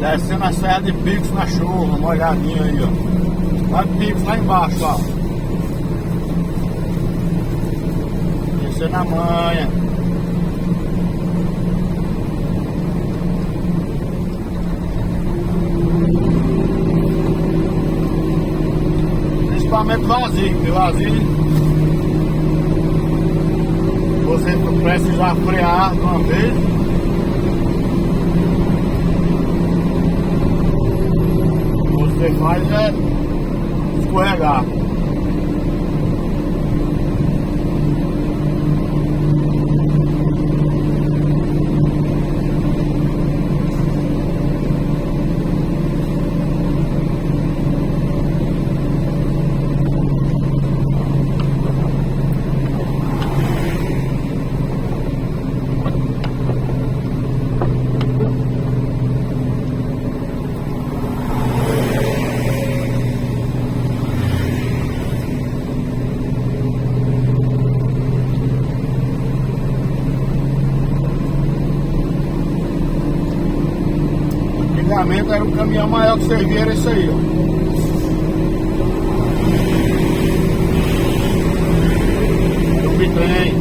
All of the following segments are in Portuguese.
Descendo a serra de Picos na chuva, uma olhadinha aí, ó. Lá de Picos, lá embaixo, ó. Descendo a manha. Principalmente vazio, porque vazio você precisa frear de uma vez. Você faz é escorregar. Antigamente era um caminhão maior que servia, era isso aí, ó. Era um bitrem.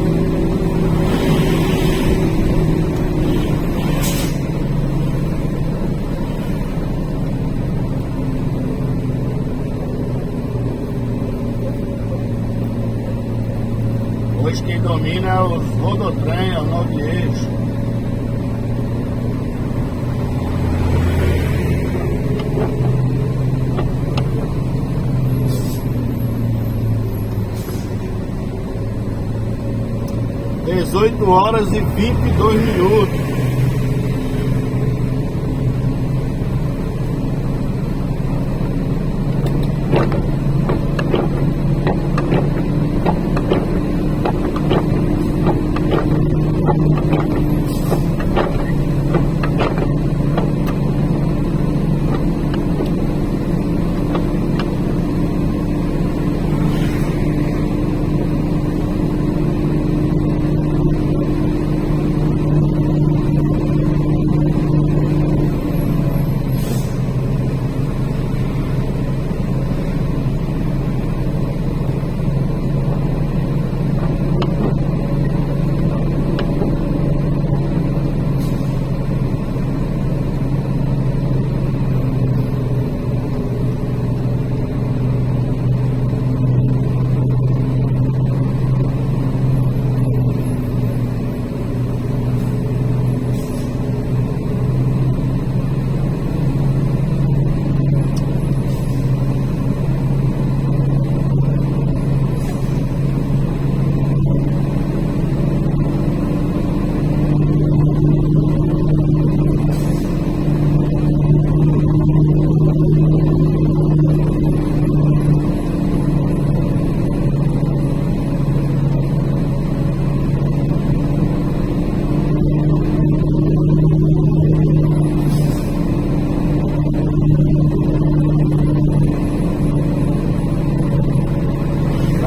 Hoje quem domina é os rodotrem, é o 9 eixos. Às 8h22.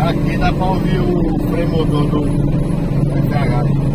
Aqui dá pra ouvir o freio motor do DJI.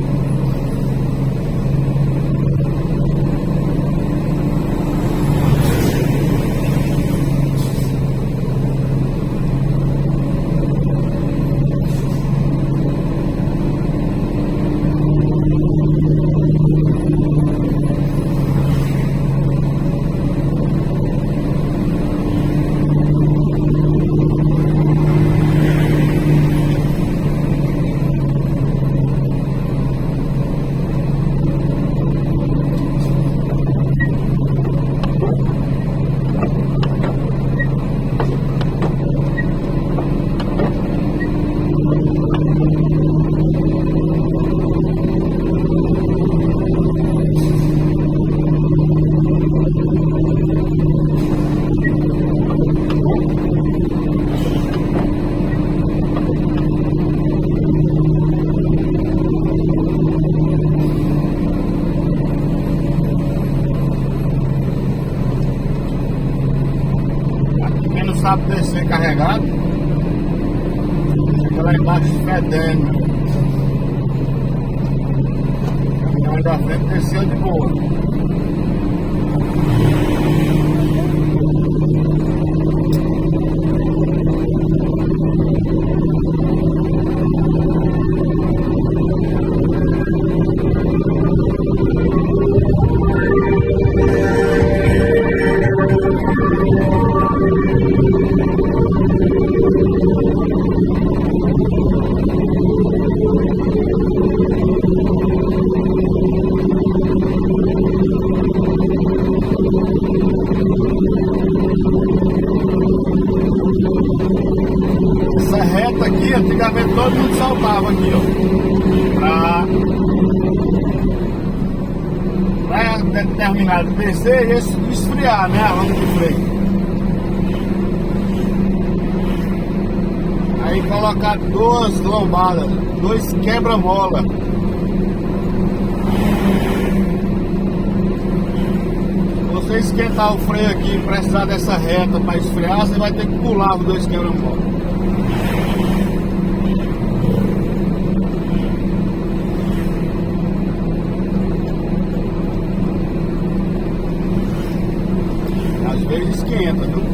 Sabe descer carregado, fica lá embaixo fedendo. O caminhão da frente desceu de boa. quando terminar de descer, e esfriar, né, a lâmpada de freio. Aí colocar 2 lombadas, 2 quebra-mola. Se você esquentar o freio aqui e precisar dessa reta para esfriar, você vai ter que pular os 2 quebra-mola. Às vezes esquenta, viu?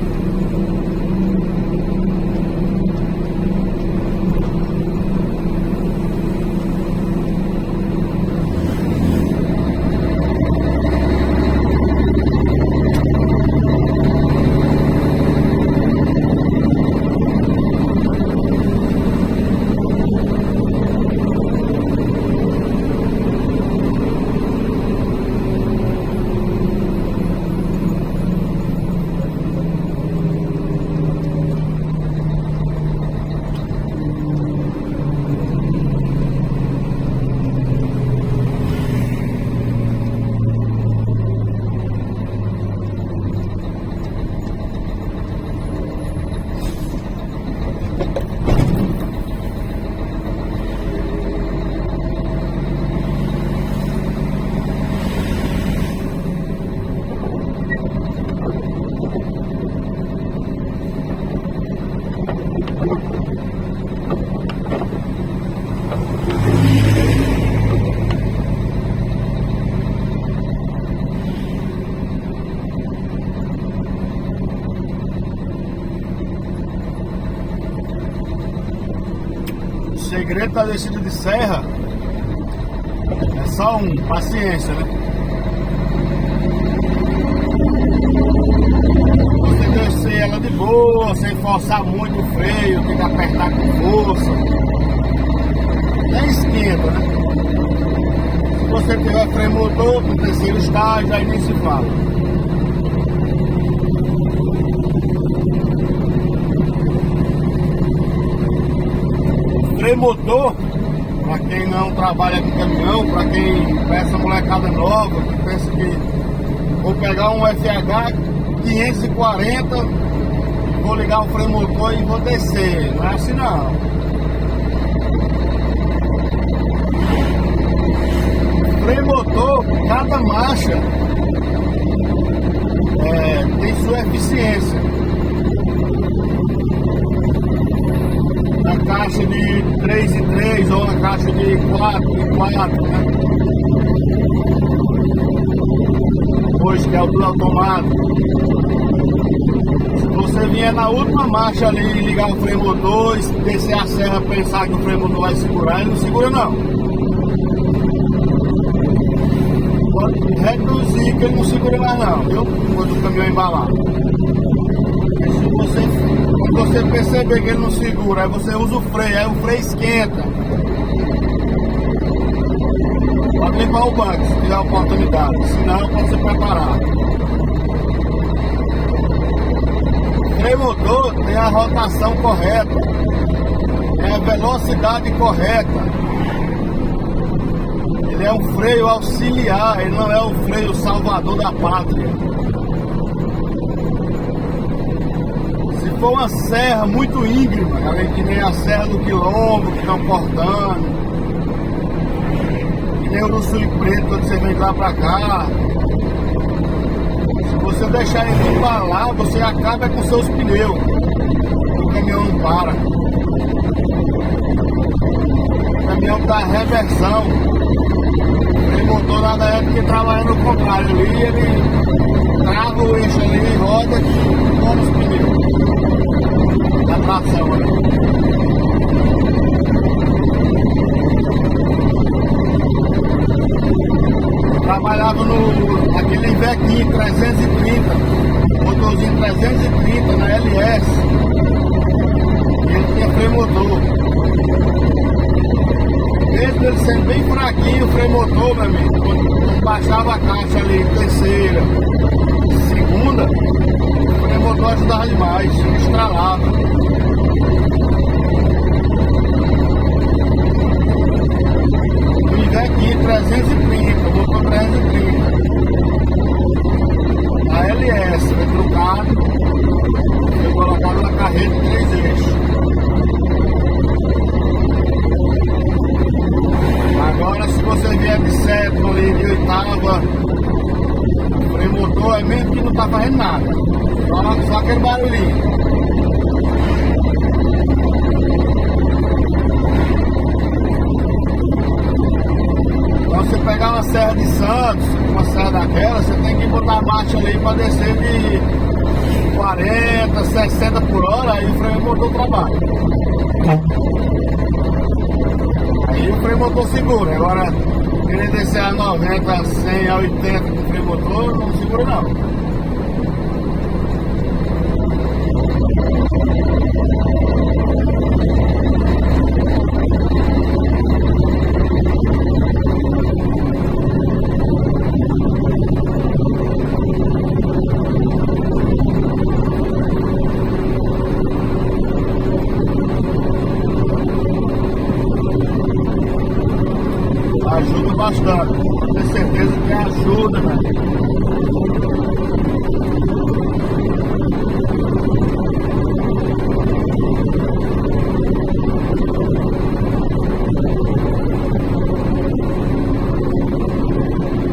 O segredo da descida de serra é só paciência, né? Você descer ela de boa, sem forçar muito o freio, tem que apertar com força. Nem esquenta, né? Se você tiver freio motor no terceiro estágio, aí nem se fala. Freio motor, para quem não trabalha com caminhão, para quem pensa molecada nova, que pensa que vou pegar um FH 540, vou ligar o freio motor e vou descer. Não é assim não. Freio motor, cada marcha tem sua eficiência. Na caixa de 3 em 3 ou na caixa de 4 em 4, né? Hoje que é o tudo automático. Se você vier na última marcha ali e ligar o freio motor, descer a serra, pensar que o freio motor vai segurar, ele não segura não. Pode reduzir que ele não segura mais não, viu? Quando o caminhão embalar. Quando você perceber que ele não segura, aí você usa o freio, aí o freio esquenta. Pode limpar o banco se tiver a oportunidade, senão pode se preparar. O freio motor tem a rotação correta, tem a velocidade correta. Ele é um freio auxiliar, ele não é o freio salvador da pátria. Se for uma serra muito íngreme, que nem a serra do quilombo, que estão cortando, que nem o do sul preto quando você vem lá pra cá, se você deixar ele embalar, você acaba com seus pneus, o caminhão não para. O caminhão dá reversão. Ele montou nada é porque trabalha no contrário ali, ele trava o eixo ali, roda e toma os pneus. Da tração ali. Eu trabalhava naquele Vequinho 330, motorzinho 330 na LS. Ele tinha freio motor. Mesmo ele sendo bem fraquinho, o freio motor, meu amigo, quando baixava a caixa ali, terceira, segunda, o freio motor ajudava demais, estralava. O Ivequinho 330, motor 330. Santos, uma serra daquela, você tem que botar a marcha ali para descer de 40, 60 por hora, aí o freio motor trabalha. Aí o freio motor segura. Agora, querer descer a 90, a 100, a 80 com o freio motor, não segura não. Ajuda bastante, tenho certeza que ajuda, né?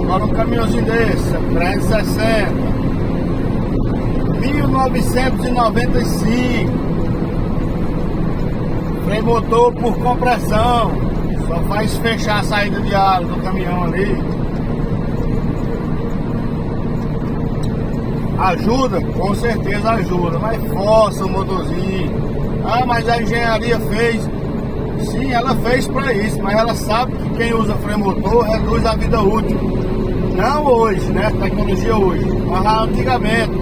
Agora um caminhãozinho desse, 360, 1995, freio motor por compressão. Só faz fechar a saída de ar do caminhão ali. Ajuda? Com certeza ajuda, mas força o motorzinho. Ah, mas a engenharia fez. Sim, ela fez para isso, mas ela sabe que quem usa freio motor reduz a vida útil. Não hoje, né? Tecnologia hoje, mas antigamente.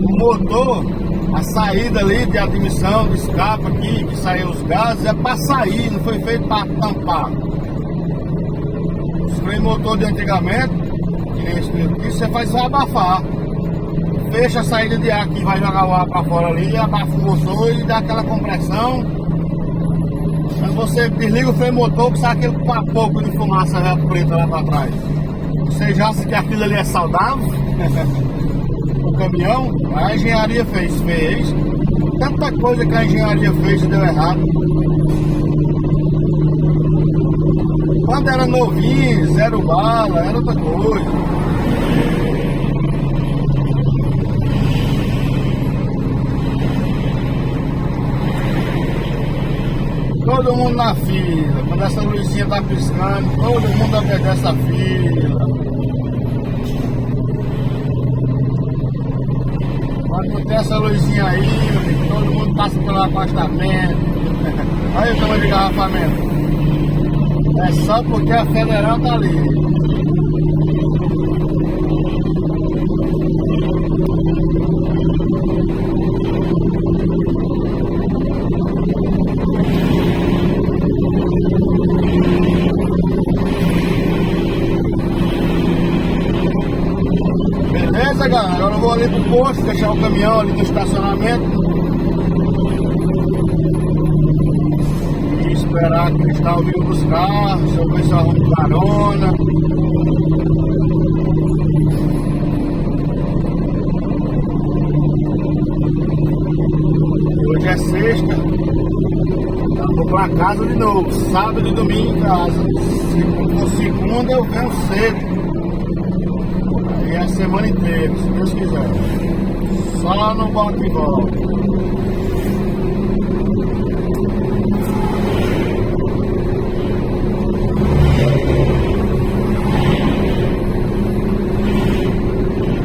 O motor, a saída ali de admissão, de escape aqui, que saiu os gases, é para sair, não foi feito para tampar. Os freio motor de antigamente, que você faz só abafar. Fecha a saída de ar que vai jogar o ar para fora ali, abafa o motor e dá aquela compressão. Quando você desliga o freio motor, que sai aquele pouco de fumaça preta lá para trás. Você já acha que aquilo ali é saudável? O caminhão, a engenharia fez. Tanta coisa que a engenharia fez e deu errado. Quando era novinho, zero bala, era outra coisa. Todo mundo na fila, quando essa luzinha tá piscando, todo mundo obedece a fila. Quando tem essa luzinha aí, todo mundo passa pelo afastamento. Olha o tamanho de garrafamento. É só porque a federal tá ali. Beleza, galera? Agora eu vou ali pro posto, deixar o caminhão ali no estacionamento e esperar que eles estão vindo buscar. Se eu ver se eu arrumo carona. Hoje é sexta, eu vou pra casa de novo, sábado e domingo em casa. Se for segunda eu venho cedo. E a semana inteira, se Deus quiser. Só no bota e volta.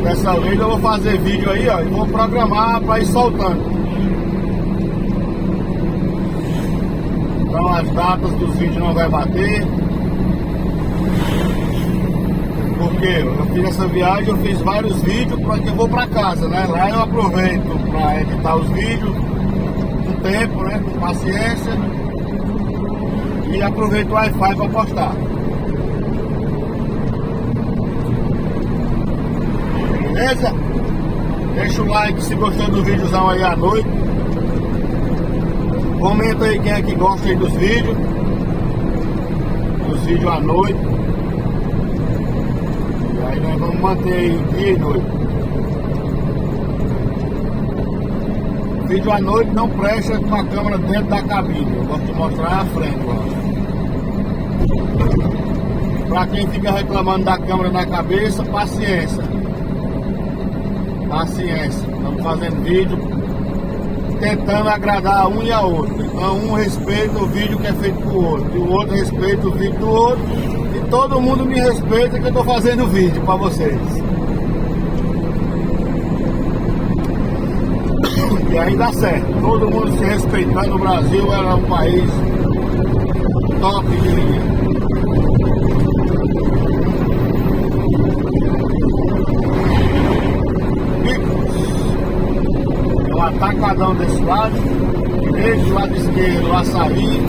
Dessa vez eu vou fazer vídeo aí, ó, e vou programar para ir soltando. Então as datas dos vídeos não vai bater. Porque eu fiz essa viagem, eu fiz vários vídeos porque eu vou pra casa, né? Lá eu aproveito para editar os vídeos com tempo, né? Com paciência. E aproveito o Wi-Fi para postar. Beleza? Deixa o like se gostou do videozão aí à noite. Comenta aí quem é que gosta aí dos vídeos. Dos vídeos à noite. Aí nós vamos manter aí dia e noite. Vídeo à noite não presta com a câmera dentro da cabine. Eu gosto de mostrar a frente, ó. Pra quem fica reclamando da câmera na cabeça, paciência. Paciência. Estamos fazendo vídeo tentando agradar um e a outro. Então um respeita o vídeo que é feito pro outro, e o outro respeita o vídeo do outro, e todo mundo me respeita que eu tô fazendo vídeo para vocês. E aí dá certo, todo mundo se respeitando. O Brasil era um país top de linha. Picos, um atacadão desse lado, direito, do lado esquerdo, o açaí,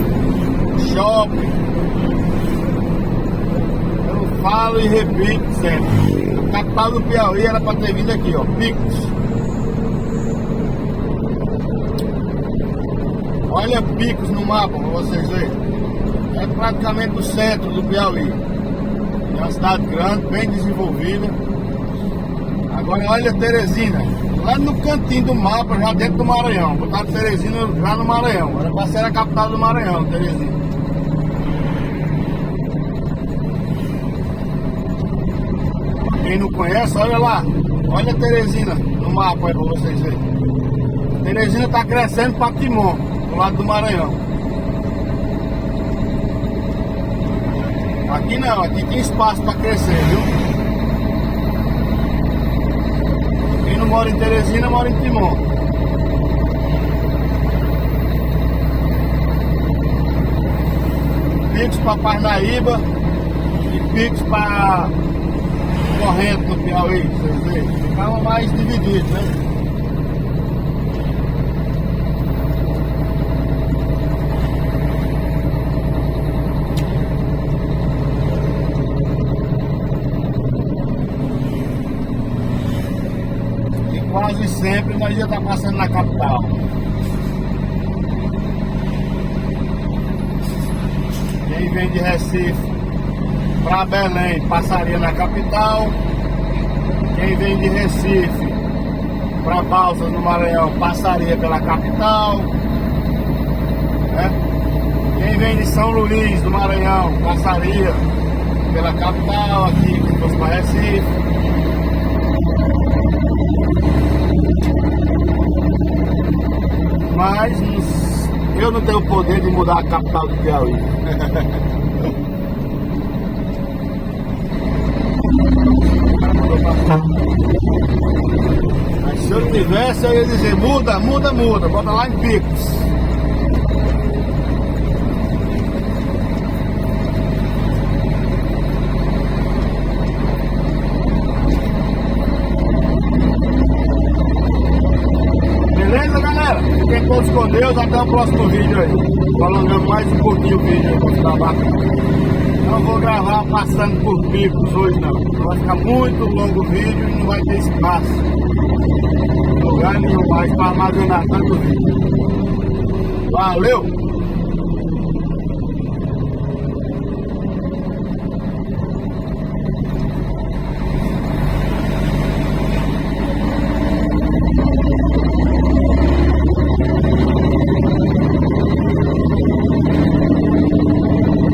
shopping. Eu falo e repito sempre, a capital do Piauí era para ter vindo aqui, ó, Picos. Olha Picos no mapa para vocês verem. É praticamente o centro do Piauí. É uma cidade grande, bem desenvolvida. Agora olha Teresina, lá no cantinho do mapa, já dentro do Maranhão. Botaram Teresina já no Maranhão. Era para ser a capital do Maranhão, Teresina. Quem não conhece, olha lá. Olha Teresina no mapa aí para vocês verem. Teresina está crescendo para Timon, do lado do Maranhão. Aqui não, aqui tem espaço para crescer, viu? Quem não mora em Teresina, mora em Timon. Picos para Parnaíba e Picos para Corrente no Piauí, vocês verem. Ficava mais dividido, né? Quase sempre nós ia estar passando na capital. Quem vem de Recife para Belém passaria na capital. Quem vem de Recife para Balsas no Maranhão passaria pela capital, né? Quem vem de São Luís do Maranhão passaria pela capital aqui, que fosse para Recife. Mas eu não tenho o poder de mudar a capital do Piauí. Mas se eu tivesse, eu ia dizer, muda, muda, muda, bota lá em Picos. Beleza, galera? Fiquem todos com Deus, até o próximo vídeo aí. Prolongando mais um pouquinho o vídeo aí pra ficar bacana. Não vou gravar passando por Picos hoje não. Vai ficar muito longo o vídeo e não vai ter espaço. Lugar nenhum mais para armazenar tanto vídeo. Valeu!